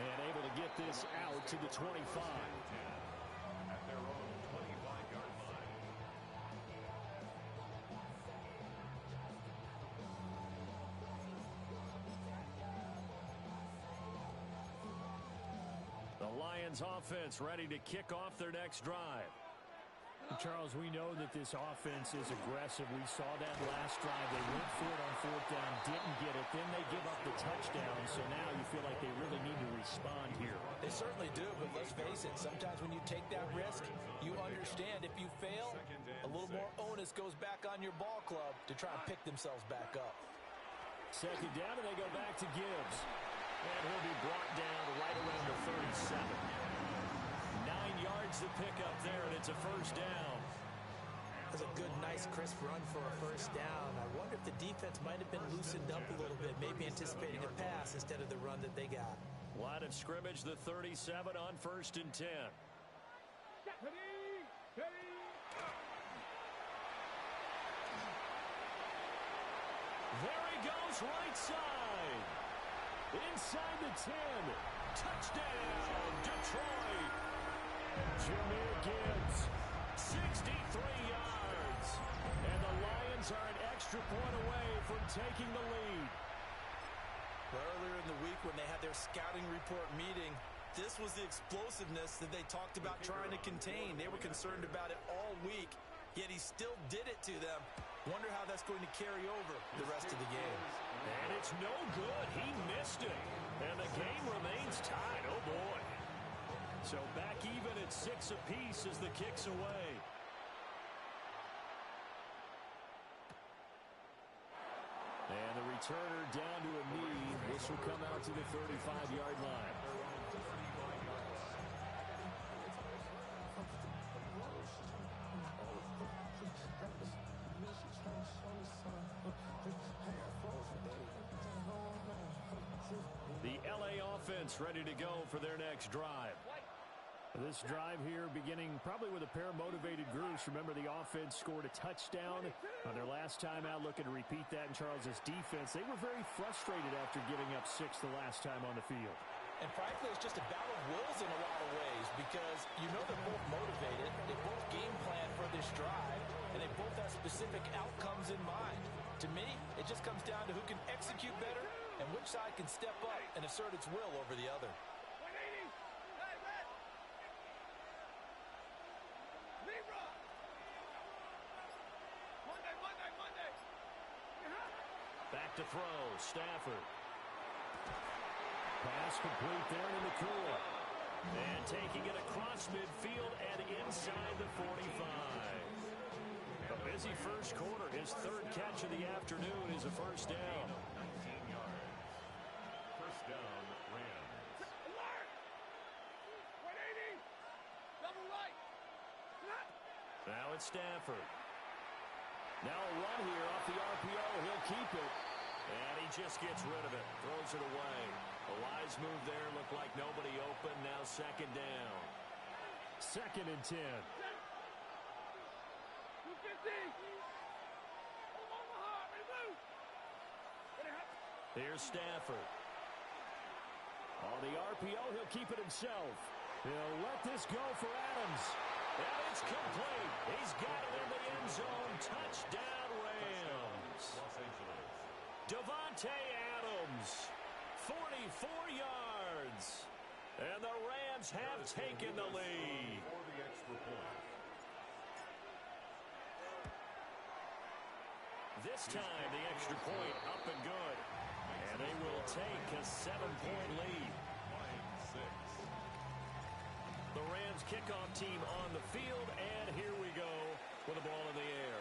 And able to get this out to the 25. At their own 25-yard line. The Lions offense ready to kick off their next drive. Charles, we know that this offense is aggressive. We saw that last drive. They went for it on fourth down, didn't get it. Then they give up the touchdown. So now you feel like they really need to respond here. They certainly do, but let's face it. Sometimes when you take that risk, you understand if you fail, a little more onus goes back on your ball club to try and pick themselves back up. Second down, and they go back to Gibbs. And he'll be brought down right around the 37. 9 yards to pick up there, and it's a first down. That's a good, nice, crisp run for a first down. I wonder if the defense might have been loosened up a little bit, maybe anticipating a pass instead of the run that they got. Line of scrimmage, the 37 on 1st and 10. There he goes, right side. Inside the 10. Touchdown, Detroit. Jahmyr Gibbs, 63 yards. And the Lions are an extra point away from taking the lead. Earlier in the week when they had their scouting report meeting, this was the explosiveness that they talked about trying to contain. They were concerned about it all week, yet he still did it to them. Wonder how that's going to carry over the rest of the game. And it's no good. He missed it. And the game remains tied. Oh, boy. So back even at 6 apiece as the kick's away. And the returner down to a knee. This will come out to the 35-yard line. The LA offense ready to go for their next drive. This drive here beginning probably with a pair of motivated groups. Remember, the offense scored a touchdown on their last time out, looking to repeat that in Charles' defense. They were very frustrated after giving up 6 the last time on the field. And frankly, it's just a battle of wills in a lot of ways because you know they're both motivated. They both game plan for this drive, and they both have specific outcomes in mind. To me, it just comes down to who can execute better and which side can step up and assert its will over the other. Back to throw, Stafford. Pass complete there to McCool. And taking it across midfield and inside the 45. A busy first quarter. His third catch of the afternoon is a first down. 19 yards. First down, Rams. Now it's Stafford. Now a run here off the RPO. He'll keep it. And he just gets rid of it. Throws it away. A wise move there. Looked like nobody open. Now second down. 2nd and 10. Here's Stafford. On the RPO, he'll keep it himself. He'll let this go for Adams. And it's complete. He's got it in the end zone. Touchdown, Rams. Los Angeles. Davante Adams, 44 yards. And the Rams have taken the lead. For the extra point. This time, the extra point up and good. And they will take a 7-point lead. Line 6. The Rams kickoff team on the field, and here we go with the ball in the air.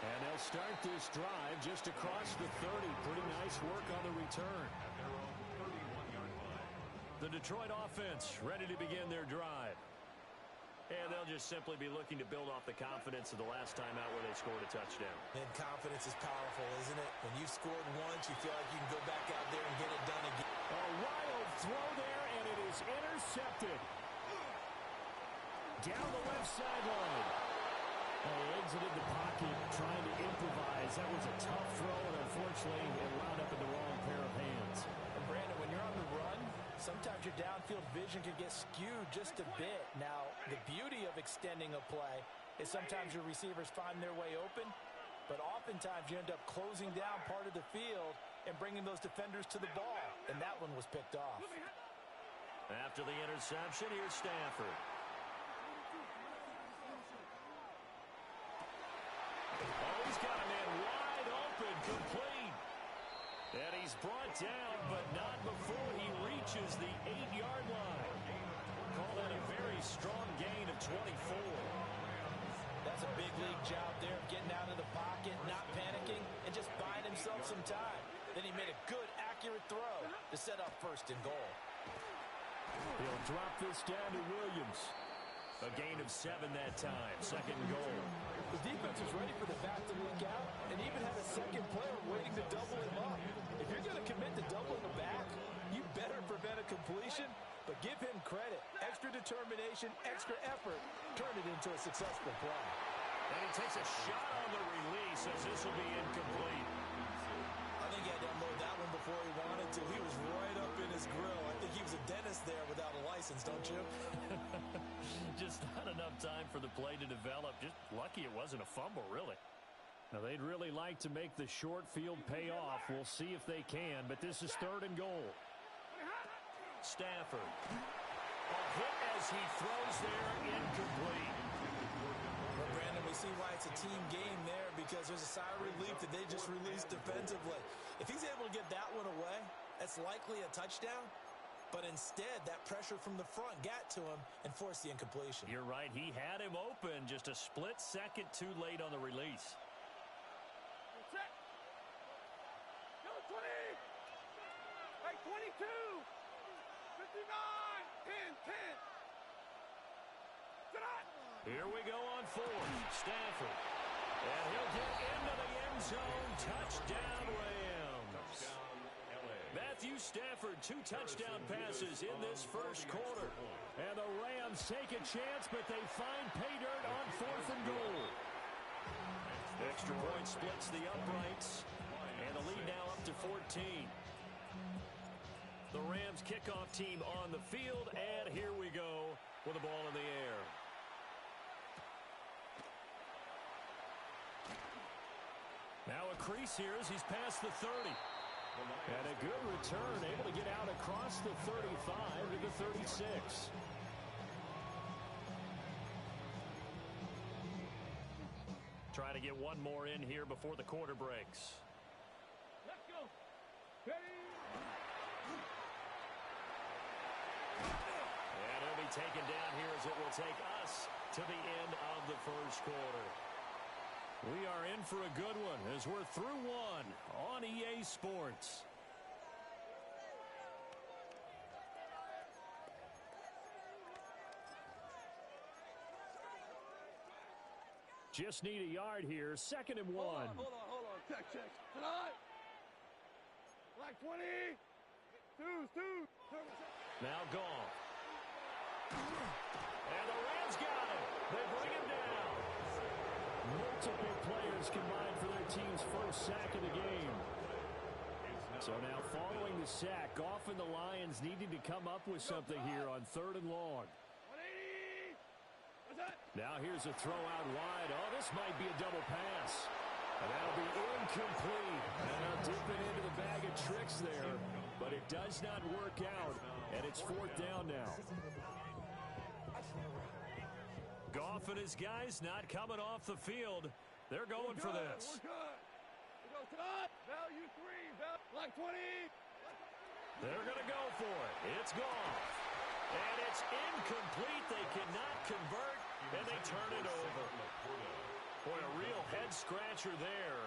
And they'll start this drive just across the 30. Pretty nice work on the return. At their own 31-yard line. The Detroit offense ready to begin their drive. And they'll just simply be looking to build off the confidence of the last time out where they scored a touchdown. And confidence is powerful, isn't it? When you've scored once, you feel like you can go back out there and get it done again. A wild throw there, and it is intercepted. Down the left sideline. Exited the pocket, trying to improvise. That was a tough throw, and unfortunately, it wound up in the wrong pair of hands. And Brandon, when you're on the run, sometimes your downfield vision can get skewed just a bit. Now, the beauty of extending a play is sometimes your receivers find their way open, but oftentimes you end up closing down part of the field and bringing those defenders to the ball, and that one was picked off. After the interception, here's Stafford. Oh, he's got a man wide open, complete. And he's brought down, but not before he reaches the 8-yard line. Call that a very strong gain of 24. That's a big league job there of getting out of the pocket, not panicking, and just buying himself some time. Then he made a good, accurate throw to set up first and goal. He'll drop this down to Williams. A gain of 7 that time, second and goal. The defense was ready for the back to leak out and even had a second player waiting to double him up. If you're going to commit to doubling the back, you better prevent a completion, but give him credit. Extra determination, extra effort, turn it into a successful play. And he takes a shot on the release as this will be incomplete. I think he had to unload that one before he wanted to. He was right up in his grill. I think he was a dentist there without a license, don't you? Just not enough time for the play to develop. Just lucky it wasn't a fumble, really. Now, they'd really like to make the short field pay off. We'll see if they can, but this is third and goal. Stafford. A hit as he throws there, incomplete. Well, Brandon, we see why it's a team game there because there's a sigh of relief that they just released defensively. If he's able to get that one away, that's likely a touchdown. But instead, that pressure from the front got to him and forced the incompletion. You're right. He had him open just a split second too late on the release. Go 20! Right, 22! 59! 10! 10! Tonight! Here we go on fourth. Stafford. And he'll get into the end zone. Touchdown, Rams. Touchdown, LA. Matthew Stafford, 2 touchdown passes in this first quarter. And the Rams take a chance, but they find pay dirt on fourth and goal. Extra point splits the uprights. And the lead now up to 14. The Rams kickoff team on the field. And here we go with the ball in the air. Now a crease here as he's past the 30. And a good return, able to get out across the 35 to the 36. Trying to get one more in here before the quarter breaks. Let's go! Ready! And it'll be taken down here as it will take us to the end of the first quarter. We are in for a good one as we're through one on EA Sports. Just need a yard here. Second and one. Hold on. Check. Tonight! Like 20! Two! Now gone. And the Rams got him. They bring him down. Multiple players combined for their team's first sack of the game. So now following the sack, Goff and the Lions needing to come up with something here on third and long. 180! What's that? Now here's a throw out wide. Oh, this might be a double pass. And that'll be incomplete. And now dipping into the bag of tricks there. But it does not work out. And it's fourth down now. Goff and his guys not coming off the field. They're going for this. We're good. We go tonight. Value 3. Like 20. They're going to go for it. It's Goff. And it's incomplete. They cannot convert, and they turn it over. Boy, a real head-scratcher there.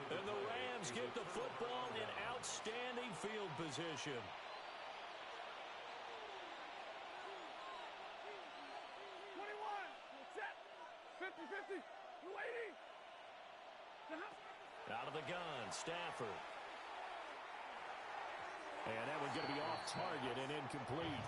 And the Rams get the football in outstanding field position. 50-50. 280. Out of the gun, Stafford. And that one's going to be off target and incomplete.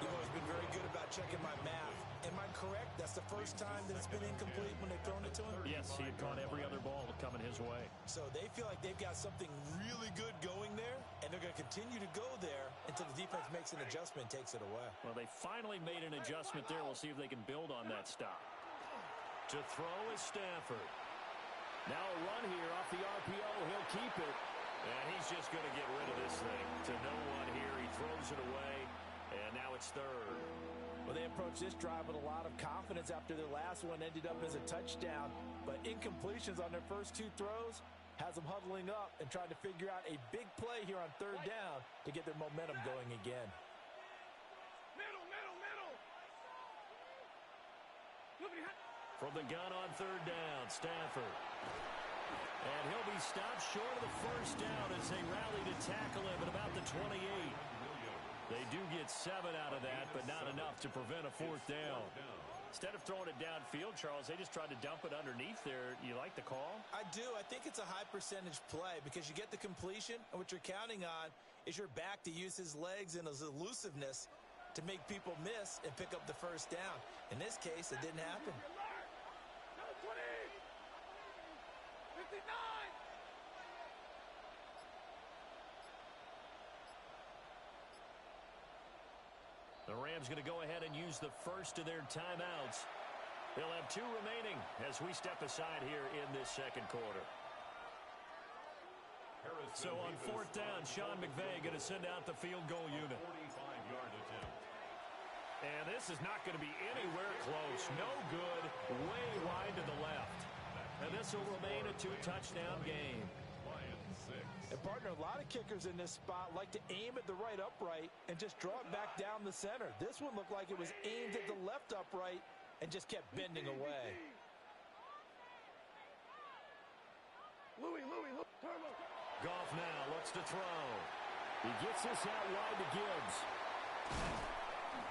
You've always been very good about checking my math. Am I correct? That's the first time that it's been incomplete when they've thrown it to him? Yes, he had caught every other ball coming his way. So they feel like they've got something really good going there, and they're going to continue to go there until the defense makes an adjustment and takes it away. Well, they finally made an adjustment there. We'll see if they can build on that stop. To throw is Stafford. Now a run here off the RPO. He'll keep it. And he's just going to get rid of this thing. To no one here. He throws it away. And now it's third. Well, they approached this drive with a lot of confidence after their last one ended up as a touchdown. But incompletions on their first two throws has them huddling up and trying to figure out a big play here on third down to get their momentum going again. Middle. From the gun on third down, Stafford. And he'll be stopped short of the first down as they rally to tackle him at about the 28. They do get 7 out of that, but not enough to prevent a fourth down. Instead of throwing it downfield, Charles, they just tried to dump it underneath there. You like the call? I do. I think it's a high percentage play because you get the completion, and what you're counting on is your back to use his legs and his elusiveness to make people miss and pick up the first down. In this case, it didn't happen. 20, 59. The Rams going to go ahead and use the first of their timeouts. They'll have 2 remaining as we step aside here in this second quarter. So on fourth down, Sean McVay going to send out the field goal unit. 45-yard attempt. And this is not going to be anywhere close. No good. Way wide to the left. And this will remain a 2-touchdown game. Lions 6. And, partner, a lot of kickers in this spot like to aim at the right upright and just draw it back down the center. This one looked like it was aimed at the left upright and just kept bending away. Louis, Turbo. Goff now looks to throw. He gets this out wide to Gibbs.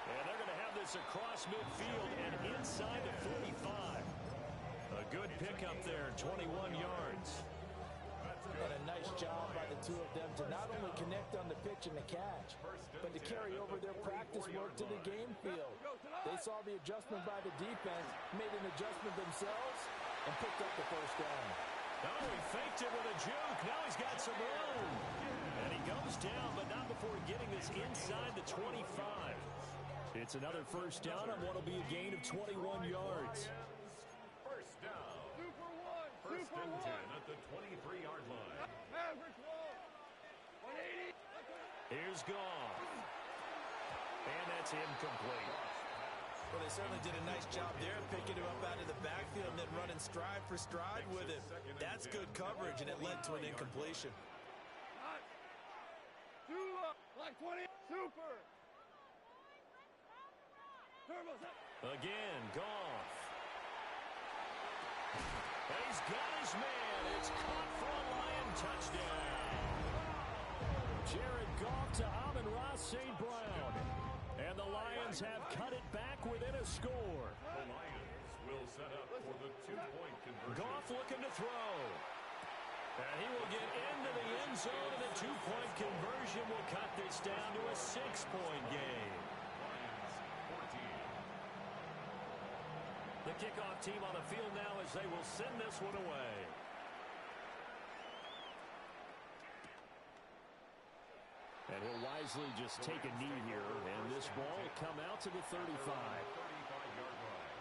And they're going to have this across midfield and inside the 45. A good pickup there, 21 yards. And a nice job by the two of them to not only connect on the pitch and the catch, but to carry over their practice work to the game field. They saw the adjustment by the defense, made an adjustment themselves, and picked up the first down. Oh, he faked it with a juke. Now he's got some room. And he goes down, but not before getting this inside the 25. It's another first down on what will be a gain of 21 yards. First down. 2 for 1. First and 10 at the 23-yard line. Mavericks wall. 180. Here's Goff. And that's incomplete. Well, they certainly did a nice job there, picking him up out of the backfield and then running stride for stride with him. That's good coverage, and it led to an incompletion. Hot. 2 up. Like 20. Super. Turbo's up. Again, Goff. He's got his man. It's caught for a Lion touchdown. Jared Goff to Amon-Ra St. Brown. And the Lions have cut it back within a score. The Lions will set up for the 2-point conversion. Goff looking to throw. And he will get into the end zone, and the 2-point conversion will cut this down to a 6-point game. Lions 14. The kickoff team on the field now as they will send this one away. And he'll wisely just take a knee here, and this ball will come out to the 35. 35-yard line.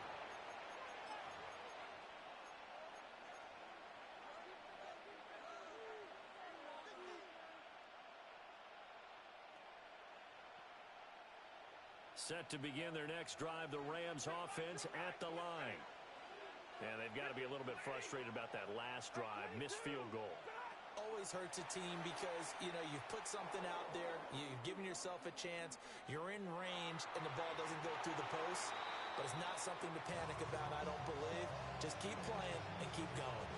Set to begin their next drive, the Rams offense at the line. And they've got to be a little bit frustrated about that last drive, missed field goal. Always hurts a team because, you know, you've put something out there, you've given yourself a chance, you're in range, and the ball doesn't go through the post. But it's not something to panic about, I don't believe. Just keep playing and keep going.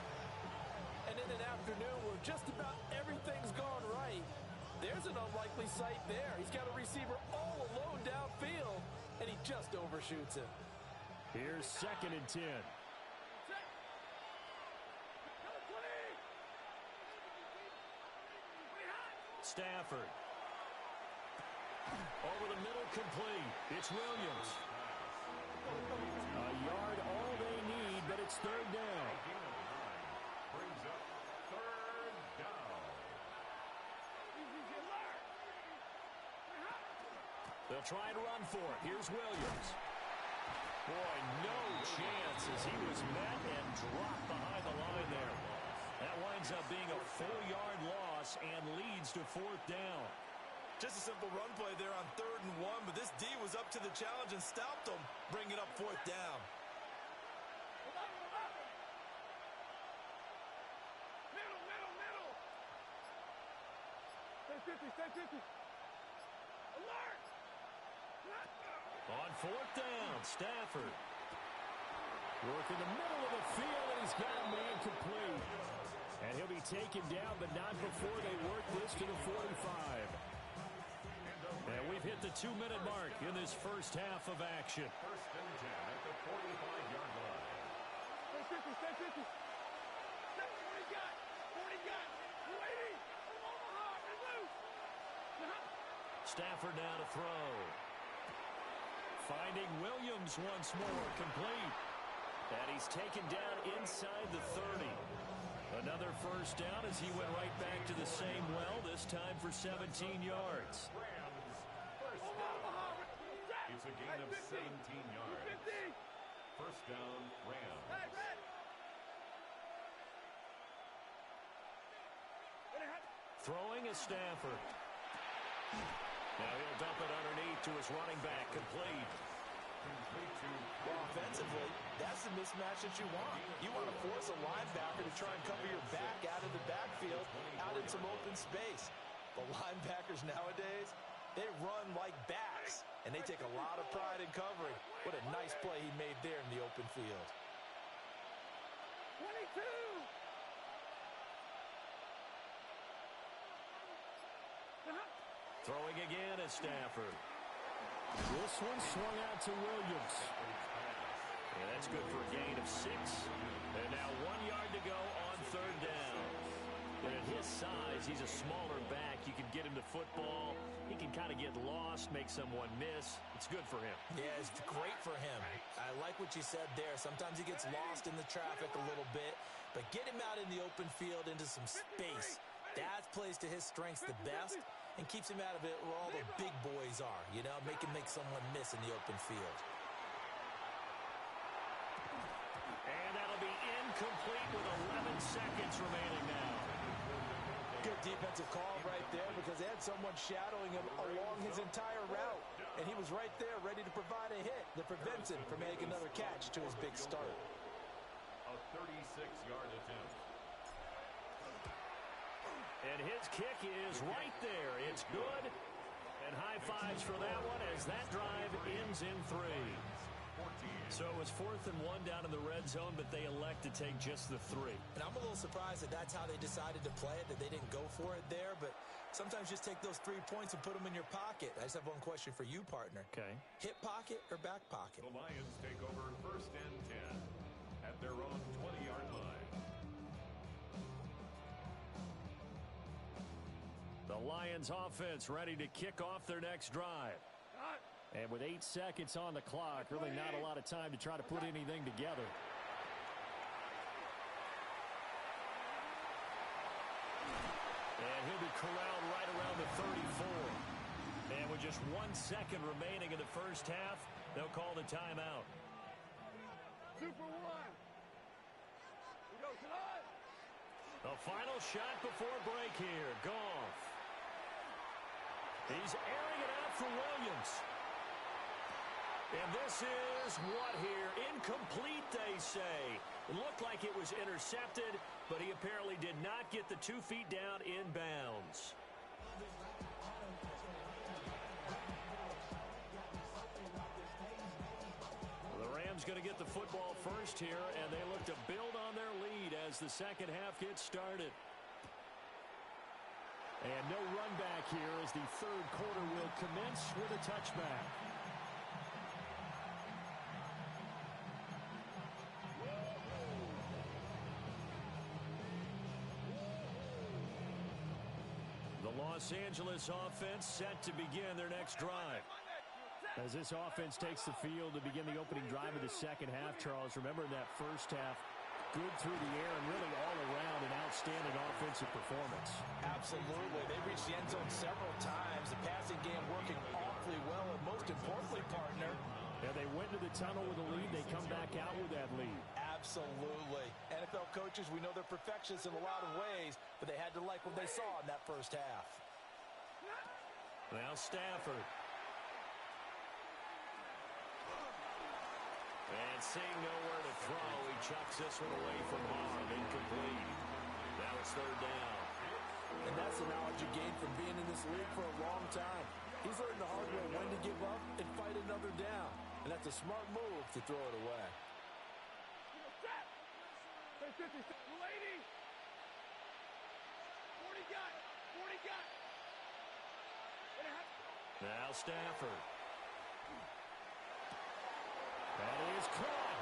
And in an afternoon where just about everything's gone right, there's an unlikely sight there. He's got a receiver all alone downfield, and he just overshoots him. Here's 2nd and 10. Stafford. Over the middle complete. It's Williams. A yard all they need, but it's third down. Brings up third down. They'll try and run for it. Here's Williams. Boy, no chance as he was met and dropped behind the line there. That winds up being a 4-yard loss and leads to fourth down. Just a simple run play there on 3rd and 1, but this D was up to the challenge and stopped them, bringing up fourth down. Middle. Stay 50. Alert! On fourth down, Stafford. Work in the middle of the field, and he's got a man complete. And he'll be taken down, but not before they work this to the 45. And we've hit the 2-minute mark in this first half of action. First and 10 at the 45-yard line. Stay 50. Step 40 got. 40 got. 280. Omaha, and loose. Stafford now to throw. Finding Williams once more, complete. And he's taken down inside the 30. Another first down as he went right back to the same well, this time for 17 yards. First down. It's a gain of 17 yards. First down, Rams. Throwing is Stafford. Now he'll dump it underneath to his running back, complete. Offensively, that's the mismatch that you want. You want to force a linebacker to try and cover your back out of the backfield, out in some open space. The linebackers nowadays, they run like backs, and they take a lot of pride in covering. What a nice play he made there in the open field. 22! Throwing again is Stafford. This one swung out to Williams. And that's good for a gain of 6. And now 1 yard to go on third down. And at his size, he's a smaller back. You can get him to football. He can kind of get lost, make someone miss. It's good for him. Yeah, it's great for him. I like what you said there. Sometimes he gets lost in the traffic a little bit. But get him out in the open field into some space. That plays to his strengths the best and keeps him out of it where all the big boys are, you know, make someone miss in the open field. And that'll be incomplete with 11 seconds remaining now. Good defensive call right there because they had someone shadowing him along his entire route. And he was right there ready to provide a hit that prevents him from making another catch to his big start. A 36-yard attempt. And his kick is right there. It's good. And high fives for that one as that drive ends in 3. So it was 4th and 1 down in the red zone, but they elect to take just the 3. And I'm a little surprised that that's how they decided to play it, that they didn't go for it there. But sometimes just take those 3 points and put them in your pocket. I just have one question for you, partner. Okay. Hip pocket or back pocket? The Lions take over first and 10 at their own 20-yard line. The Lions offense ready to kick off their next drive. And with 8 seconds on the clock, really not a lot of time to try to put anything together. And he'll be corralled right around the 34. And with just 1 second remaining in the first half, they'll call the timeout. 2 for 1. We go tonight. The final shot before break here. Goff. He's airing it out for Williams. And this is what here? Incomplete, they say. It looked like it was intercepted, but he apparently did not get the 2 feet down in bounds. The Rams going to get the football first here, and they look to build on their lead as the second half gets started. And no run back here as the third quarter will commence with a touchback. The Los Angeles offense set to begin their next drive. As this offense takes the field to begin the opening drive of the second half, Charles, remember in that first half, good through the air and really all around an outstanding offensive performance. Absolutely. They reached the end zone several times. The passing game working awfully well, and most importantly, partner, yeah, they went to the tunnel with a lead. They come back out with that lead. Absolutely. NFL coaches, we know they're perfectionists in a lot of ways, but they had to like what they saw in that first half. Now Stafford. And seeing nowhere to throw, he chucks this one away from harm. Incomplete. Now it's third down. And that's the knowledge you gain from being in this league for a long time. He's learned the hard way when to give up and fight another down. And that's a smart move to throw it away. Now Stafford. That is caught.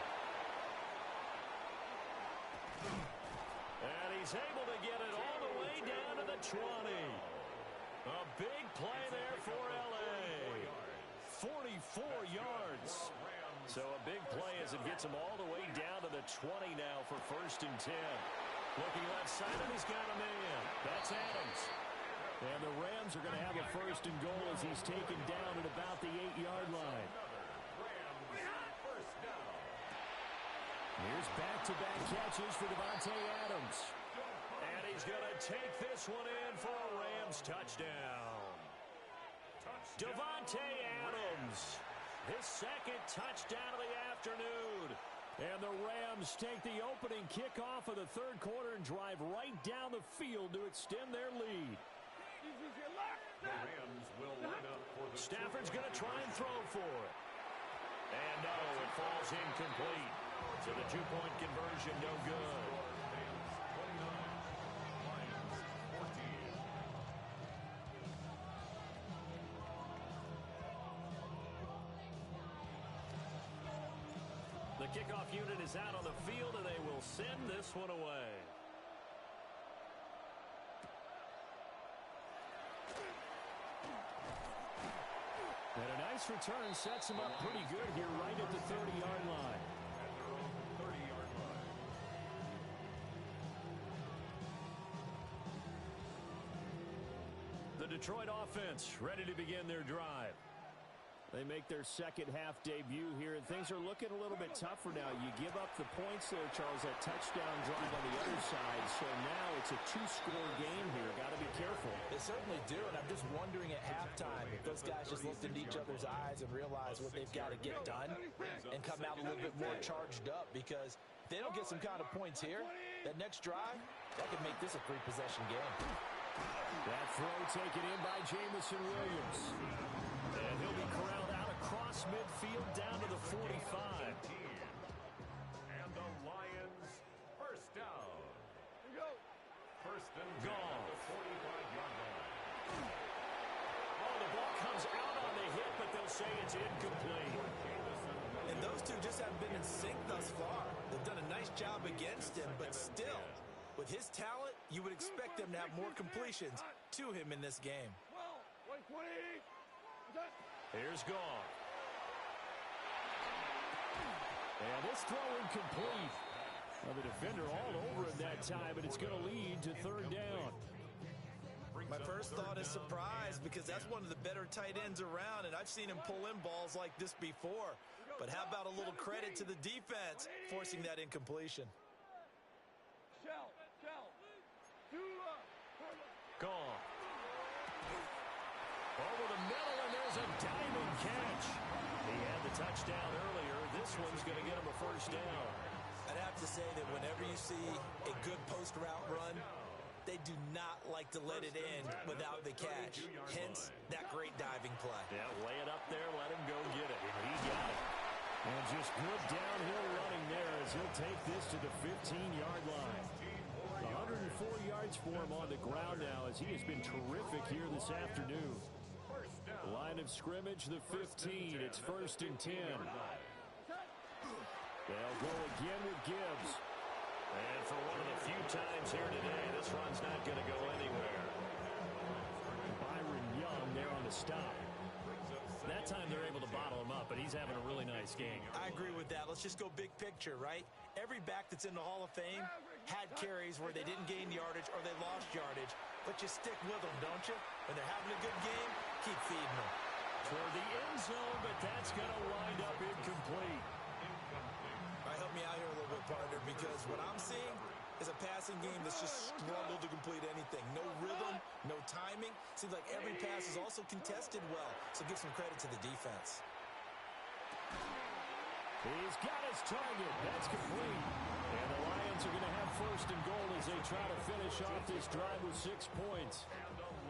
And he's able to get it all the way down to the 20. A big play there for L.A. 44 yards. So a big play as it gets him all the way down to the 20 now for 1st and 10. Looking left side, and he's got a man. That's Adams. And the Rams are going to have a 1st and goal as he's taken down at about the 8-yard line. Here's back-to-back catches for Davante Adams. And he's going to take this one in for a Rams touchdown. Davante Adams, his 2nd touchdown of the afternoon. And the Rams take the opening kickoff of the 3rd quarter and drive right down the field to extend their lead. The Rams will line up for the Stafford's going to try and throw for it. And no, it falls incomplete. So the 2-point conversion no good. The kickoff unit is out on the field, and they will send this one away. And a nice return sets him up pretty good here right at the 30-yard line. The Detroit offense ready to begin their drive. They make their second half debut here, and things are looking a little bit tougher now. You give up the points there, Charles, that touchdown drive on the other side. So now it's a 2-score game here. Got to be careful. They certainly do, and I'm just wondering at halftime if those guys just looked into each other's eyes and realized what they've got to get done and come out a little bit more charged up, because if they don't get some kind of points here, that next drive, that could make this a 3-possession game. That throw taken in by Jameson Williams. And he'll be corralled out across midfield down to the 45. And the Lions first down. First and Goal. the 45-yard line. Oh, the ball comes out on the hit, but they'll say it's incomplete. And those two just haven't been in sync thus far. They've done a nice job against him, but still, with his talent, you would expect them to have more completions to him in this game. Here's Goff. And this throw incomplete. Well, the defender all over him that time, but it's going to lead to 3rd down. My first thought is surprise, because that's one of the better tight ends around, and I've seen him pull in balls like this before. But how about a little credit to the defense forcing that incompletion? Goff. Over the middle, and there's a diving catch. He had the touchdown earlier. This one's going to get him a 1st down. I'd have to say that whenever you see a good post route run, they do not like to let it end without the catch. Hence, that great diving play. Yeah, lay it up there, let him go get it. And he got it. And just good downhill running there as he'll take this to the 15-yard line. 104 yards for him on the ground now as he has been terrific here this afternoon. Line of scrimmage, the 15. It's 1st and 10. They'll go again with Gibbs. And for one of the few times here today, this run's not going to go anywhere. Byron Young there on the stop. That time they're able to bottle but he's having a really nice game. I agree with that. Let's just go big picture, right? Every back that's in the Hall of Fame had carries where they didn't gain yardage or they lost yardage, but you stick with them, don't you? When they're having a good game, keep feeding them. Toward the end zone, but that's going to wind up incomplete. All right, help me out here a little bit, partner, because what I'm seeing is a passing game that's just struggled to complete anything. No rhythm, no timing. Seems like every pass is also contested well, so give some credit to the defense. He's got his target. That's complete. And the Lions are going to have first and goal as they try to finish off this drive with 6 points.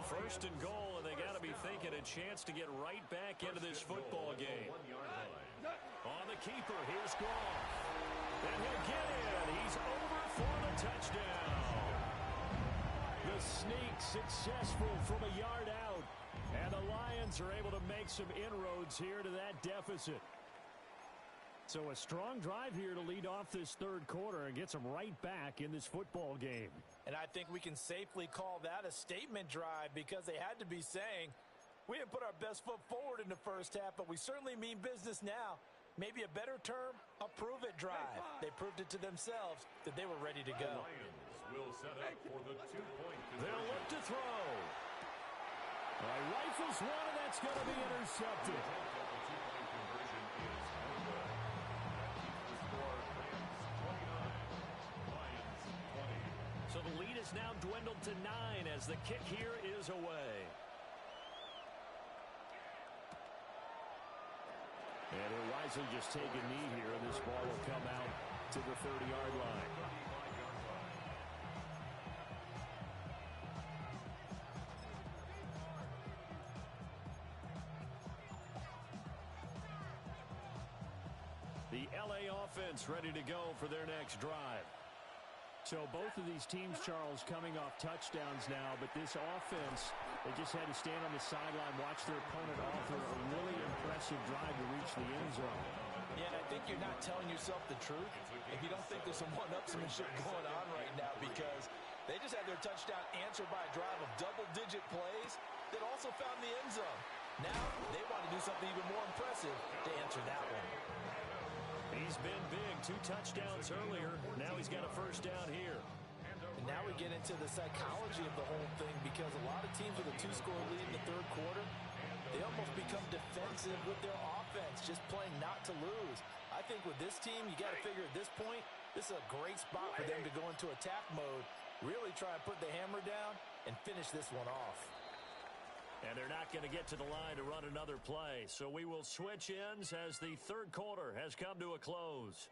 First and goal, and they got to be thinking a chance to get right back into this football game. On the keeper, here's Goff. And he'll get in. He's over for the touchdown. The sneak successful from a yard out. And the Lions are able to make some inroads here to that deficit. So a strong drive here to lead off this third quarter and gets them right back in this football game. And I think we can safely call that a statement drive because they had to be saying, we didn't put our best foot forward in the first half, but we certainly mean business now. Maybe a better term, a prove-it drive. They proved it to themselves that they were ready to go. The Lions will set up for the 2-point conversion. They'll look to throw. Rifles one, and that's going to be intercepted. The 2-point conversion is underway. That keeps the score Rams 29, Lions 20. So the lead is now dwindled to 9 as the kick here is away. And he'll wisely just take a knee here, and this ball will come out to the 30-yard line. The LA offense ready to go for their next drive. So both of these teams, Charles, coming off touchdowns now, but this offense, they just had to stand on the sideline, watch their opponent offer a really impressive drive to reach the end zone. Yeah, and I think you're not telling yourself the truth if you don't think there's some one-upsmanship going on right now, because they just had their touchdown answered by a drive of double-digit plays that also found the end zone. Now they want to do something even more impressive to answer that one. He's been big, 2 touchdowns earlier. Now he's got a first down here. And now we get into the psychology of the whole thing, because a lot of teams with a 2-score lead in the third quarter, they almost become defensive with their offense, just playing not to lose. I think with this team, you got to figure at this point, this is a great spot for them to go into attack mode, really try and put the hammer down and finish this one off. And they're not going to get to the line to run another play. So we will switch ends as the third quarter has come to a close.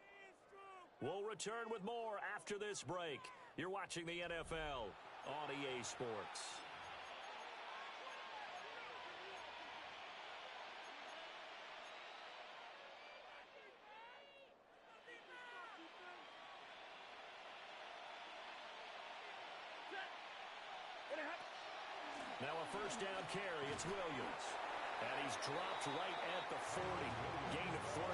We'll return with more after this break. You're watching the NFL on EA Sports. Now a first down carry, it's Williams. And he's dropped right at the 40. Gain of 3.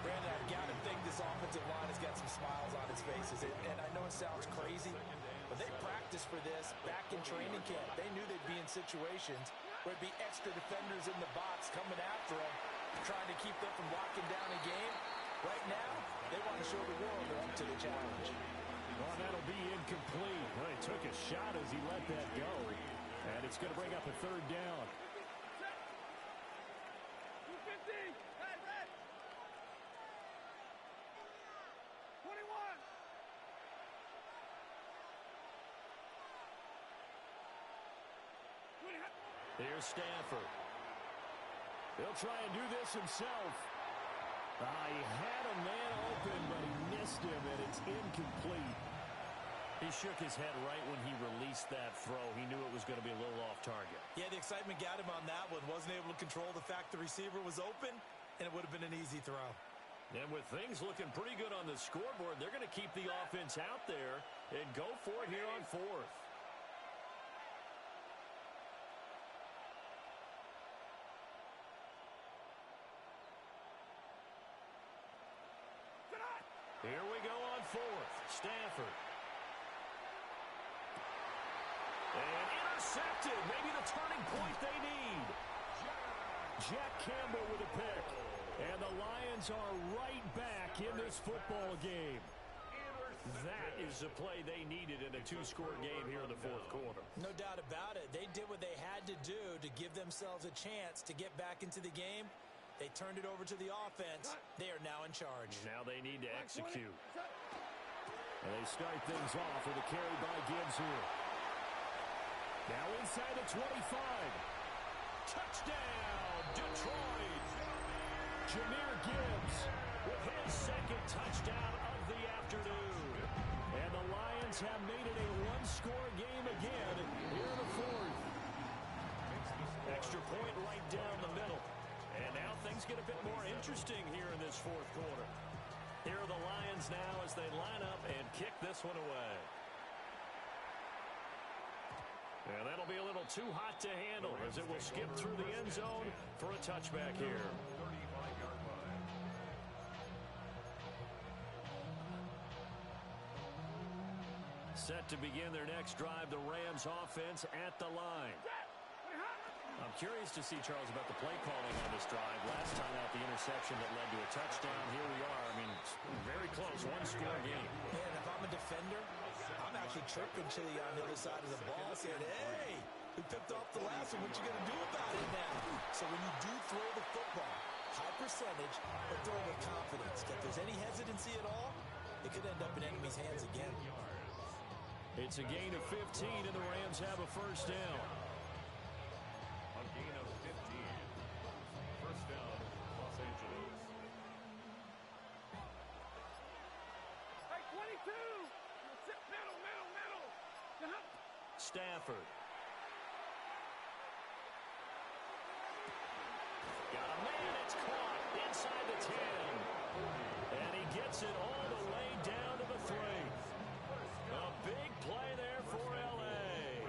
Brandon, I've got to think this offensive line has got some smiles on its faces. And I know it sounds crazy, but they practiced for this back in training camp. They knew they'd be in situations where it'd be extra defenders in the box coming after them, trying to keep them from locking down a game. Right now, they want to show the world they're up to the challenge. Well, that'll be incomplete. Well, he took a shot as he let that go. And it's going to bring up a third down. 250. Hey, red. 21. Here's Stafford. He'll try and do this himself. He had a man open, but he missed him, and it's incomplete. He shook his head right when he released that throw. He knew it was going to be a little off target. Yeah, the excitement got him on that one. Wasn't able to control the fact the receiver was open, and it would have been an easy throw. And with things looking pretty good on the scoreboard, they're going to keep the offense out there and go for it here on fourth. Here we go on fourth. Stafford. And intercepted. Maybe the turning point they need. Jack Campbell with a pick. And the Lions are right back in this football game. That is the play they needed in a two-score game here in the fourth quarter. No doubt about it. They did what they had to do to give themselves a chance to get back into the game. They turned it over to the offense. They are now in charge. Now they need to execute. And they start things off with a carry by Gibbs here. Now inside the 25. Touchdown, Detroit. Jahmyr Gibbs with his second touchdown of the afternoon. And the Lions have made it a one-score game again here in the fourth. Extra point right down the middle. And now things get a bit more interesting here in this fourth quarter. Here are the Lions now as they line up and kick this one away. And that'll be a little too hot to handle as it will skip through the end zone for a touchback here. 35-yard line. Set to begin their next drive, the Rams offense at the line. I'm curious to see, Charles, about the play calling on this drive. Last time out, the interception that led to a touchdown. Here we are. I mean, very close, one-score game. Man, if I'm a defender, I'm actually tripping to on the other side of the ball saying, hey, we picked off the last one. What you going to do about it now? So when you do throw the football, high percentage, but throw with confidence. If there's any hesitancy at all, it could end up in enemy's hands again. It's a gain of 15, and the Rams have a first down. A gain of 15. First down, Los Angeles. Hey, 22. Middle. Stafford. Got a man, it's caught inside the 10. And he gets it all the way down to the 3. A big play there for L.A.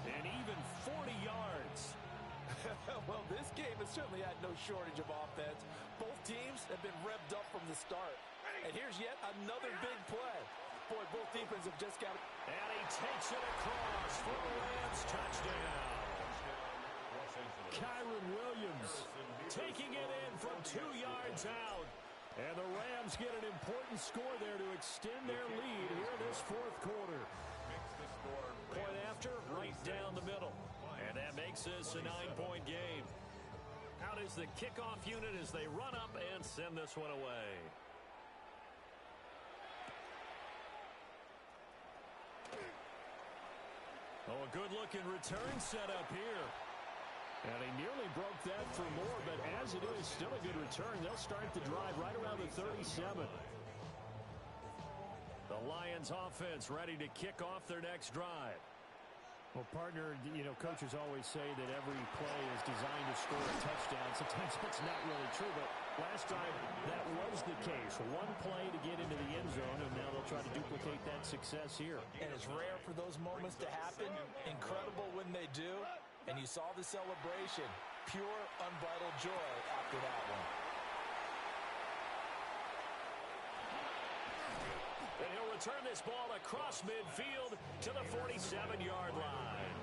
And even 40 yards. Well, this game has certainly had no shortage of offense. Both teams have been revved up from the start. And here's yet another big play. Boy, both defenses have just got it. And he takes it across for the Rams touchdown. Kyron Williams taking it in from 2 yards out. And the Rams get an important score there to extend their lead here this fourth quarter. Point after, right down the middle. And that makes this a 9-point game. Out is the kickoff unit as they run up and send this one away. Oh, a good-looking return set up here. And he nearly broke that for more, but as it is, still a good return. They'll start the drive right around the 37. The Lions offense ready to kick off their next drive. Well, partner, you know, coaches always say that every play is designed to score a touchdown. Sometimes that's not really true, but last drive, that was the case. One play to get into the end zone, and now they'll try to duplicate that success here. And it's rare for those moments to happen. Incredible when they do. And you saw the celebration. Pure, unbridled joy after that one. And he'll return this ball across midfield to the 47-yard line.